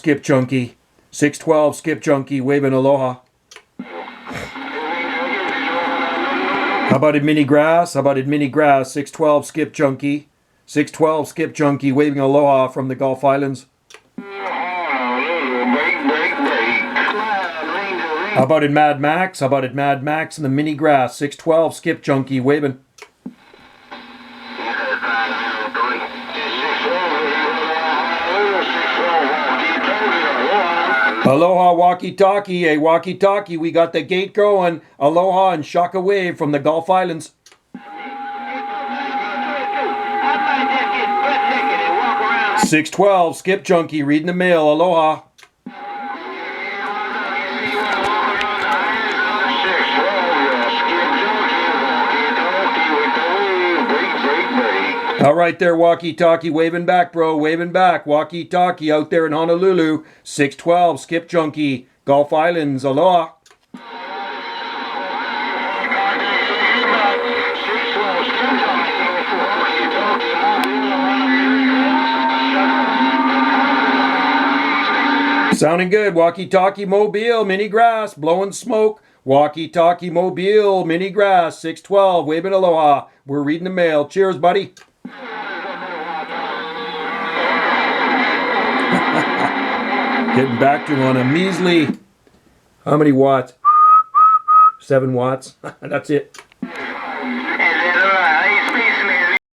Skip Junkie. 612 Skip Junkie waving aloha. How about it, Mini Grass? How about it, Mini Grass? 612 Skip Junkie. 612 Skip Junkie waving aloha from the Gulf Islands. How about it, Mad Max? How about it, Mad Max and the Mini Grass? 612 Skip Junkie waving. Aloha Walkie Talkie, hey Walkie Talkie, we got the gate going. Aloha and shaka wave from the Gulf Islands. 612 Skip Junkie reading the mail. Aloha. All right there, Walkie Talkie, waving back, bro, waving back. Walkie Talkie out there in Honolulu. 612 Skip Junkie, Gulf Islands. Aloha. Sounding good. Walkie Talkie Mobile, Mini Grass, blowing smoke. Walkie Talkie Mobile, Mini Grass, 612, waving aloha. We're reading the mail. Cheers, buddy. Getting back to on a measly, how many watts? 7 watts. That's it.